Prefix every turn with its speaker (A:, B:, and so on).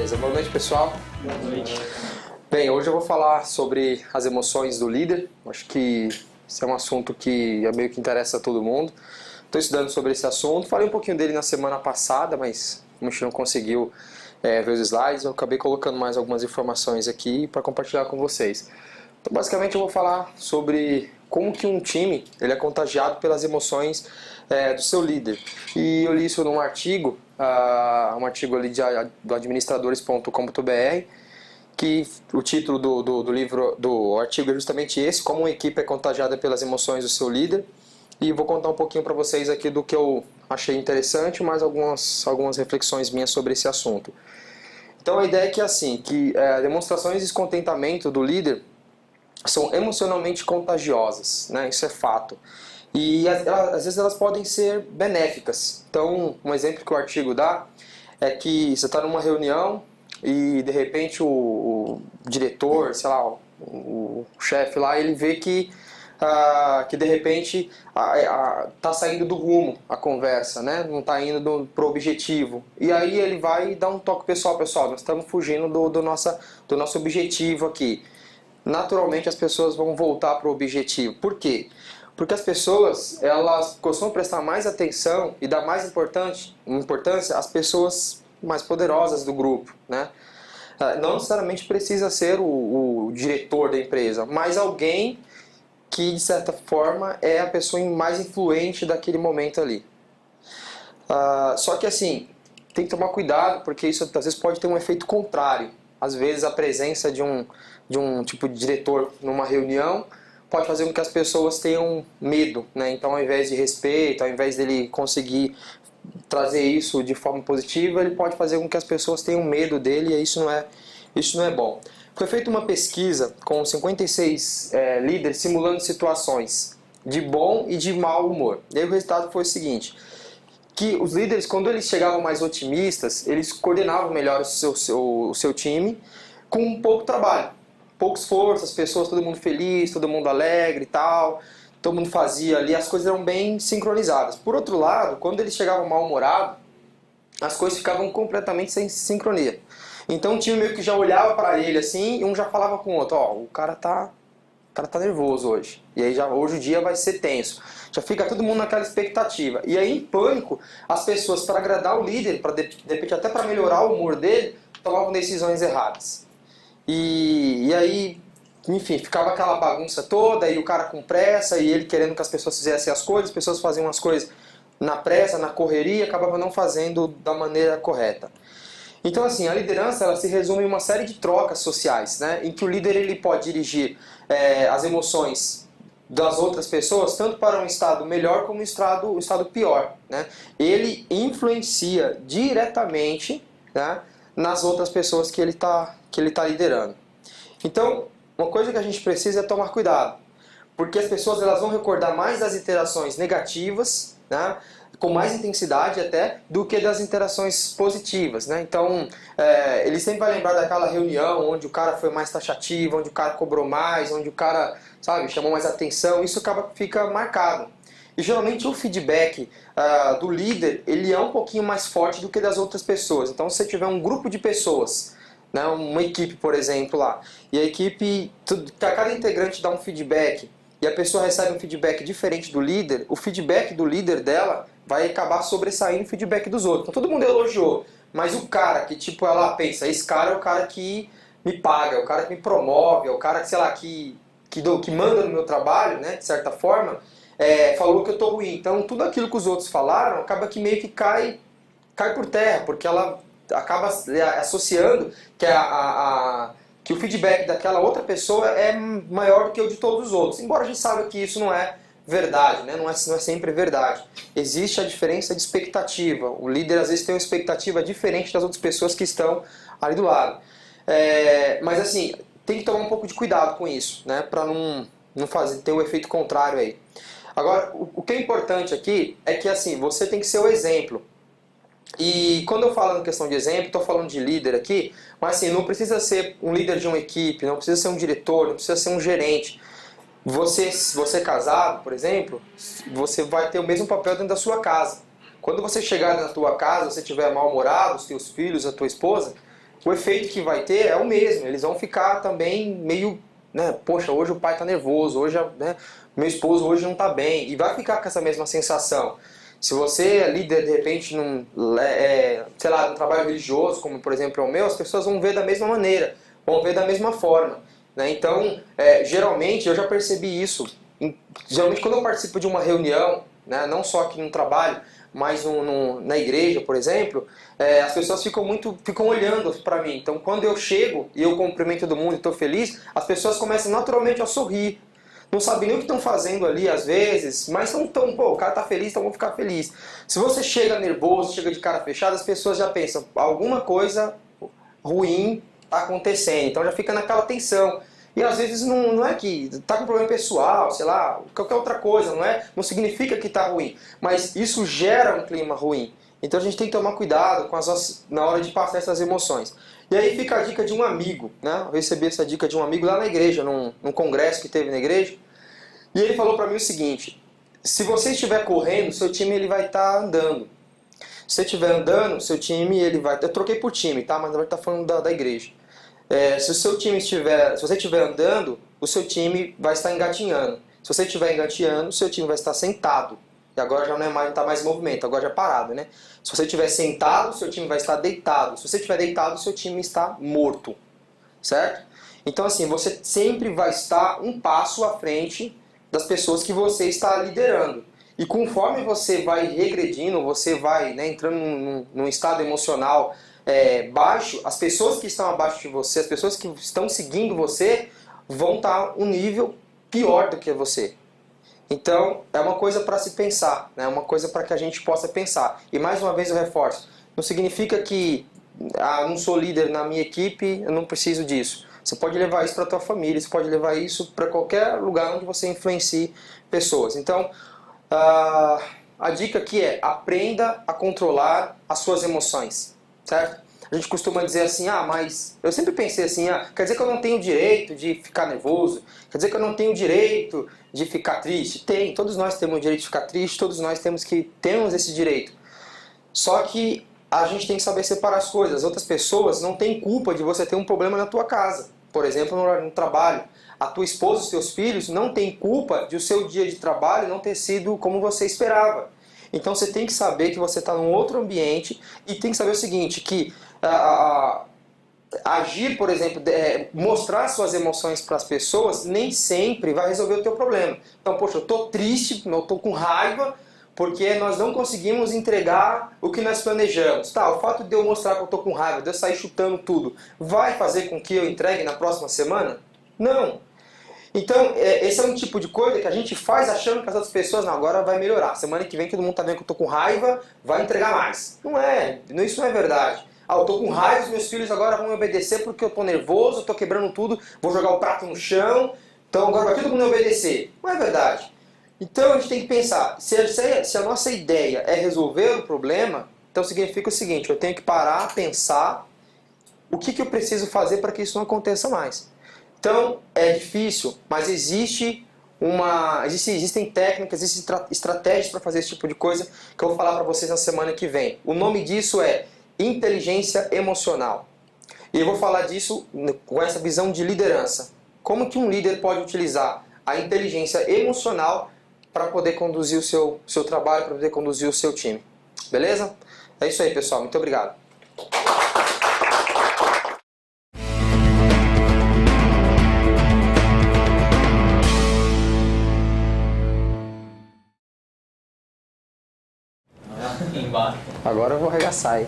A: Beleza, boa noite pessoal.
B: Boa noite.
A: Bem, hoje eu vou falar sobre as emoções do líder. Acho que esse é um assunto que meio que interessa a todo mundo. Estou estudando sobre esse assunto, falei um pouquinho dele na semana passada, mas como a gente não conseguiu ver os slides, eu acabei colocando mais algumas informações aqui para compartilhar com vocês. Então, basicamente eu vou falar sobre como que um time ele é contagiado pelas emoções do seu líder. E eu li isso num artigo, um artigo ali do administradores.com.br, que o título do livro, do artigo é justamente esse, como uma equipe é contagiada pelas emoções do seu líder. E vou contar um pouquinho para vocês aqui do que eu achei interessante, mais algumas reflexões minhas sobre esse assunto. Então a ideia é que assim, demonstrações de descontentamento do líder são emocionalmente contagiosas, né? Isso é fato. E às vezes elas podem ser benéficas. Então, um exemplo que o artigo dá é que você está numa reunião e de repente o diretor, sei lá, o chefe lá, ele vê que de repente está saindo do rumo a conversa, né? Não está indo pro objetivo. E aí ele vai dar um toque pessoal, nós estamos fugindo do nosso objetivo aqui. Naturalmente as pessoas vão voltar para o objetivo. Por quê? Porque as pessoas elas costumam prestar mais atenção e dar mais importância às pessoas mais poderosas do grupo, né? Não necessariamente precisa ser o diretor da empresa, mas alguém que de certa forma é a pessoa mais influente daquele momento ali. Só que assim, tem que tomar cuidado, porque isso às vezes pode ter um efeito contrário. Às vezes a presença de um tipo de diretor numa reunião pode fazer com que as pessoas tenham medo, né? Então ao invés de respeito, ao invés dele conseguir trazer isso de forma positiva, ele pode fazer com que as pessoas tenham medo dele, e isso não é bom. Foi feita uma pesquisa com 56 líderes simulando situações de bom e de mau humor. E aí o resultado foi o seguinte, que os líderes, quando eles chegavam mais otimistas, eles coordenavam melhor o seu time com pouco trabalho, pouco esforço, as pessoas, todo mundo feliz, todo mundo alegre e tal, todo mundo fazia ali, as coisas eram bem sincronizadas. Por outro lado, quando eles chegavam mal-humorados, as coisas ficavam completamente sem sincronia. Então o time meio que já olhava para ele assim, e um já falava com o outro, o cara tá nervoso hoje. E aí hoje o dia vai ser tenso. Já fica todo mundo naquela expectativa. E aí em pânico, as pessoas, para agradar o líder, de repente até para melhorar o humor dele, tomavam decisões erradas. E aí, enfim, ficava aquela bagunça toda, e o cara com pressa, e ele querendo que as pessoas fizessem as pessoas faziam as coisas na pressa, na correria, acabavam não fazendo da maneira correta. Então assim, a liderança ela se resume em uma série de trocas sociais, né, em que o líder ele pode dirigir as emoções das outras pessoas tanto para um estado melhor como um estado pior, né? Ele influencia diretamente, né, nas outras pessoas que ele tá liderando. Então, uma coisa que a gente precisa é tomar cuidado, porque as pessoas elas vão recordar mais das interações negativas, né, com mais intensidade até, do que das interações positivas, né? Então, ele sempre vai lembrar daquela reunião onde o cara foi mais taxativo, onde o cara cobrou mais, onde o cara, sabe, chamou mais atenção, isso fica marcado. E geralmente o feedback do líder, ele é um pouquinho mais forte do que das outras pessoas. Então, se você tiver um grupo de pessoas, né, uma equipe, por exemplo, lá, e a equipe, cada integrante dá um feedback, e a pessoa recebe um feedback diferente do líder, o feedback do líder dela vai acabar sobressaindo o feedback dos outros. Então todo mundo elogiou, mas o cara que tipo ela pensa, esse cara é o cara que me paga, é o cara que me promove, é o cara que, sei lá, que manda no meu trabalho, né, de certa forma, falou que eu tô ruim. Então tudo aquilo que os outros falaram acaba que meio que cai por terra, porque ela acaba associando que o feedback daquela outra pessoa é maior do que o de todos os outros. Embora a gente saiba que isso não é verdade, né? Não é sempre verdade. Existe a diferença de expectativa. O líder às vezes tem uma expectativa diferente das outras pessoas que estão ali do lado. Mas assim, tem que tomar um pouco de cuidado com isso, né? Para não ter um efeito contrário aí. Agora, o que é importante aqui é que assim, você tem que ser o exemplo. E quando eu falo em questão de exemplo, estou falando de líder aqui, mas assim, não precisa ser um líder de uma equipe, não precisa ser um diretor, não precisa ser um gerente. Você casado, por exemplo, você vai ter o mesmo papel dentro da sua casa. Quando você chegar na tua casa, você estiver mal-humorado, os teus filhos, a tua esposa, o efeito que vai ter é o mesmo. Eles vão ficar também meio, né, poxa, hoje o pai tá nervoso, hoje, né, meu esposo hoje não tá bem, e vai ficar com essa mesma sensação. Se você é líder, de repente, sei lá, num trabalho religioso, como por exemplo é o meu, as pessoas vão ver da mesma maneira, vão ver da mesma forma, né? Então, geralmente, eu já percebi isso, geralmente quando eu participo de uma reunião, né, não só aqui no trabalho, mas na igreja, por exemplo, as pessoas ficam olhando para mim. Então, quando eu chego e eu cumprimento todo mundo e estou feliz, as pessoas começam naturalmente a sorrir. Não sabem nem o que estão fazendo ali, às vezes, mas pô, o cara tá feliz, então vamos ficar feliz. Se você chega nervoso, chega de cara fechada, as pessoas já pensam, alguma coisa ruim tá acontecendo, então já fica naquela tensão. E às vezes não é que tá com problema pessoal, sei lá, qualquer outra coisa, não significa que tá ruim, mas isso gera um clima ruim. Então a gente tem que tomar cuidado na hora de passar essas emoções. E aí fica a dica de um amigo, né? Eu recebi essa dica de um amigo lá na igreja, num congresso que teve na igreja. E ele falou para mim o seguinte: se você estiver correndo, seu time ele vai estar andando. Se você estiver andando, seu time ele vai... Eu troquei por time, tá? Mas agora está falando da igreja. Se você estiver andando, o seu time vai estar engatinhando. Se você estiver engatinhando, o seu time vai estar sentado. E agora já não está mais em movimento, agora já é parado, né? Se você estiver sentado, seu time vai estar deitado. Se você estiver deitado, seu time está morto. Certo? Então assim, você sempre vai estar um passo à frente das pessoas que você está liderando. E conforme você vai regredindo, você vai, né, entrando num estado emocional baixo, as pessoas que estão abaixo de você, as pessoas que estão seguindo você, vão estar um nível pior do que você. Então, é uma coisa para se pensar, né? Uma coisa para que a gente possa pensar. E mais uma vez eu reforço, não significa que não sou líder na minha equipe, eu não preciso disso. Você pode levar isso para a tua família, você pode levar isso para qualquer lugar onde você influencie pessoas. Então, a dica aqui é: aprenda a controlar as suas emoções, certo? A gente costuma dizer assim, mas eu sempre pensei assim, quer dizer que eu não tenho direito de ficar nervoso? Quer dizer que eu não tenho direito de ficar triste? Tem, todos nós temos o direito de ficar triste, todos nós temos esse direito. Só que a gente tem que saber separar as coisas. Outras pessoas não têm culpa de você ter um problema na tua casa. Por exemplo, no trabalho. A tua esposa e os teus filhos não têm culpa de o seu dia de trabalho não ter sido como você esperava. Então você tem que saber que você está num outro ambiente e tem que saber o seguinte, que agir, por exemplo, mostrar suas emoções para as pessoas nem sempre vai resolver o teu problema. Então, poxa, eu estou triste, eu estou com raiva porque nós não conseguimos entregar o que nós planejamos. Tá, o fato de eu mostrar que eu estou com raiva, de eu sair chutando tudo, vai fazer com que eu entregue na próxima semana? Não. Então, esse é um tipo de coisa que a gente faz achando que as outras pessoas, não, agora vai melhorar. Semana que vem todo mundo está vendo que eu estou com raiva, vai entregar mais. Não é, isso não é verdade. Eu estou com raiva, os meus filhos agora vão me obedecer porque eu estou nervoso, eu estou quebrando tudo, vou jogar o prato no chão, então agora vai todo mundo me obedecer. Não é verdade. Então a gente tem que pensar, se a nossa ideia é resolver o problema, então significa o seguinte, eu tenho que parar, pensar o que eu preciso fazer para que isso não aconteça mais. Então, é difícil, mas existem técnicas, existem estratégias para fazer esse tipo de coisa que eu vou falar para vocês na semana que vem. O nome disso é inteligência emocional. E eu vou falar disso com essa visão de liderança. Como que um líder pode utilizar a inteligência emocional para poder conduzir o seu trabalho, para poder conduzir o seu time. Beleza? É isso aí, pessoal. Muito obrigado. Agora eu vou arregaçar aí.